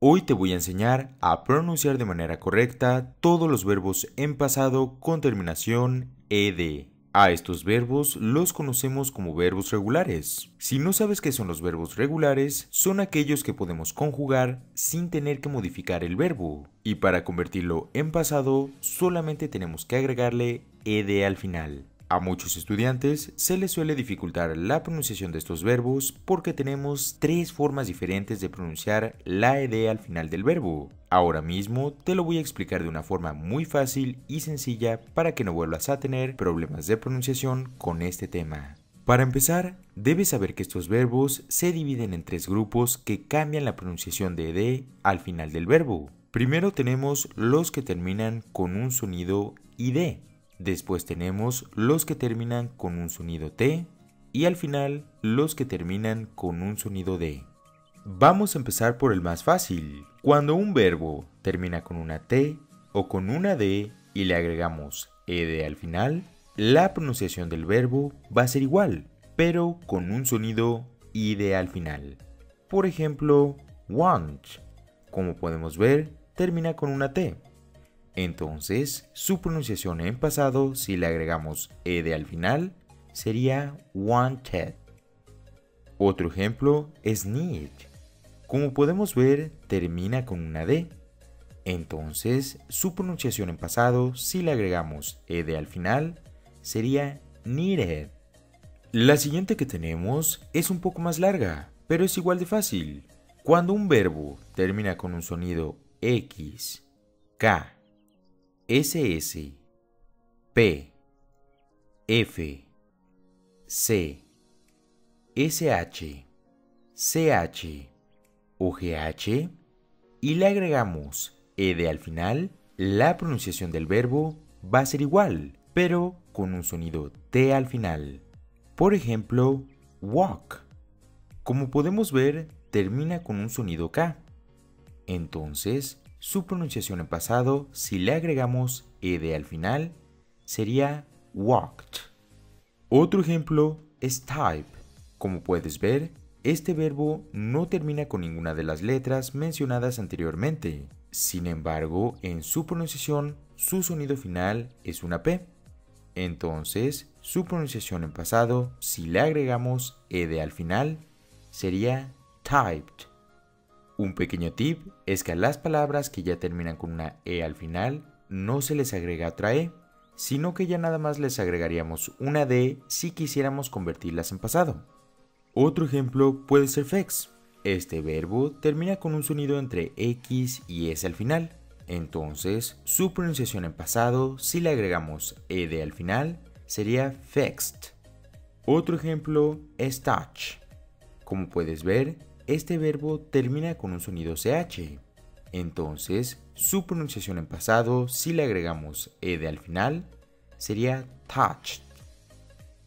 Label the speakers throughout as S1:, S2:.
S1: Hoy te voy a enseñar a pronunciar de manera correcta todos los verbos en pasado con terminación ed. A estos verbos los conocemos como verbos regulares. Si no sabes qué son los verbos regulares, son aquellos que podemos conjugar sin tener que modificar el verbo. Y para convertirlo en pasado, solamente tenemos que agregarle ed al final. A muchos estudiantes se les suele dificultar la pronunciación de estos verbos porque tenemos tres formas diferentes de pronunciar la ed al final del verbo. Ahora mismo te lo voy a explicar de una forma muy fácil y sencilla para que no vuelvas a tener problemas de pronunciación con este tema. Para empezar, debes saber que estos verbos se dividen en tres grupos que cambian la pronunciación de ed al final del verbo. Primero tenemos los que terminan con un sonido id. Después tenemos los que terminan con un sonido T y al final los que terminan con un sonido D. Vamos a empezar por el más fácil. Cuando un verbo termina con una T o con una D y le agregamos ed al final, la pronunciación del verbo va a ser igual, pero con un sonido id al final. Por ejemplo, want, como podemos ver, termina con una T. Entonces, su pronunciación en pasado, si le agregamos ed al final, sería wanted. Otro ejemplo es need. Como podemos ver, termina con una D. Entonces, su pronunciación en pasado, si le agregamos ed al final, sería needed. La siguiente que tenemos es un poco más larga, pero es igual de fácil. Cuando un verbo termina con un sonido X, K, SS, P, F, C, SH, CH o GH y le agregamos ed al final, la pronunciación del verbo va a ser igual, pero con un sonido T al final. Por ejemplo, walk. Como podemos ver, termina con un sonido K. Entonces, su pronunciación en pasado, si le agregamos ed al final, sería walked. Otro ejemplo es type. Como puedes ver, este verbo no termina con ninguna de las letras mencionadas anteriormente. Sin embargo, en su pronunciación, su sonido final es una P. Entonces, su pronunciación en pasado, si le agregamos ed al final, sería typed. Un pequeño tip es que a las palabras que ya terminan con una E al final no se les agrega otra E, sino que ya nada más les agregaríamos una D si quisiéramos convertirlas en pasado. Otro ejemplo puede ser flex. Este verbo termina con un sonido entre X y S al final, entonces su pronunciación en pasado si le agregamos ed al final sería fexed. Otro ejemplo es touch. Como puedes ver, este verbo termina con un sonido CH. Entonces, su pronunciación en pasado, si le agregamos ed al final, sería touched.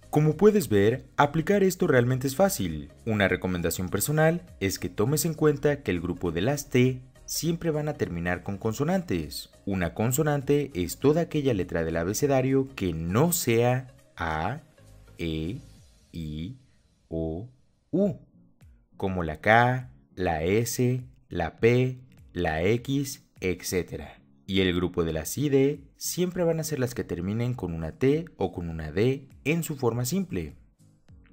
S1: Como puedes ver, aplicar esto realmente es fácil. Una recomendación personal es que tomes en cuenta que el grupo de las T siempre van a terminar con consonantes. Una consonante es toda aquella letra del abecedario que no sea A, E, I, O, U, como la K, la S, la P, la X, etc. Y el grupo de las ID siempre van a ser las que terminen con una T o con una D en su forma simple.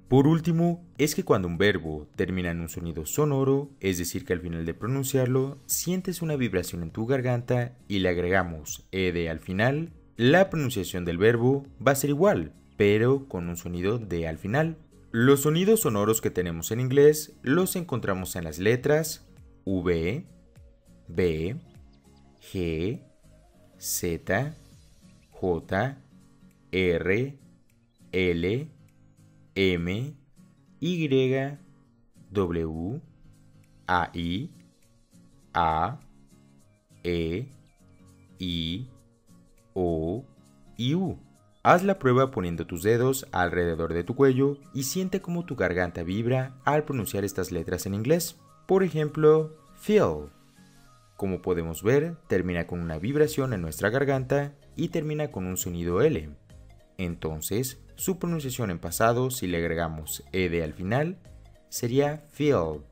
S1: Por último, es que cuando un verbo termina en un sonido sonoro, es decir que al final de pronunciarlo, sientes una vibración en tu garganta y le agregamos ed al final, la pronunciación del verbo va a ser igual, pero con un sonido D al final. Los sonidos sonoros que tenemos en inglés los encontramos en las letras V, B, G, Z, J, R, L, M, Y, W, AI, A, E, I, O y U. Haz la prueba poniendo tus dedos alrededor de tu cuello y siente cómo tu garganta vibra al pronunciar estas letras en inglés. Por ejemplo, feel. Como podemos ver, termina con una vibración en nuestra garganta y termina con un sonido L. Entonces, su pronunciación en pasado, si le agregamos ed al final, sería feel.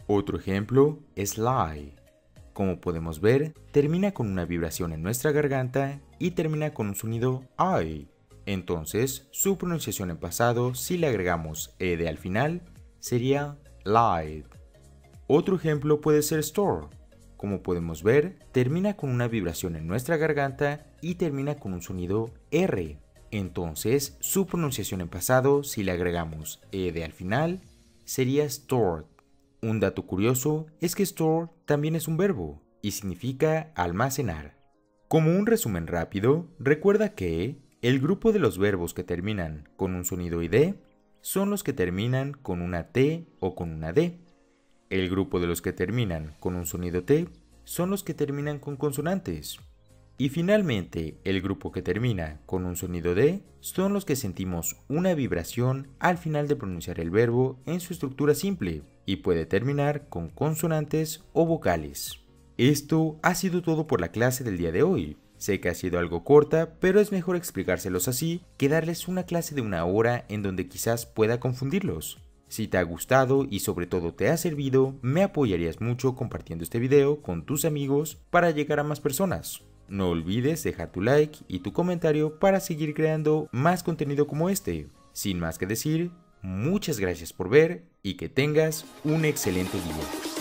S1: Otro ejemplo es lie. Como podemos ver, termina con una vibración en nuestra garganta y termina con un sonido I. Entonces, su pronunciación en pasado, si le agregamos ed al final, sería lied. Otro ejemplo puede ser store. Como podemos ver, termina con una vibración en nuestra garganta y termina con un sonido R. Entonces, su pronunciación en pasado, si le agregamos ed al final, sería stored. Un dato curioso es que store también es un verbo y significa almacenar. Como un resumen rápido, recuerda que el grupo de los verbos que terminan con un sonido id son los que terminan con una T o con una D. El grupo de los que terminan con un sonido T son los que terminan con consonantes. Y finalmente, el grupo que termina con un sonido D son los que sentimos una vibración al final de pronunciar el verbo en su estructura simple y puede terminar con consonantes o vocales. Esto ha sido todo por la clase del día de hoy. Sé que ha sido algo corta, pero es mejor explicárselos así que darles una clase de 1 hora en donde quizás pueda confundirlos. Si te ha gustado y sobre todo te ha servido, me apoyarías mucho compartiendo este video con tus amigos para llegar a más personas. No olvides dejar tu like y tu comentario para seguir creando más contenido como este. Sin más que decir, muchas gracias por ver y que tengas un excelente día.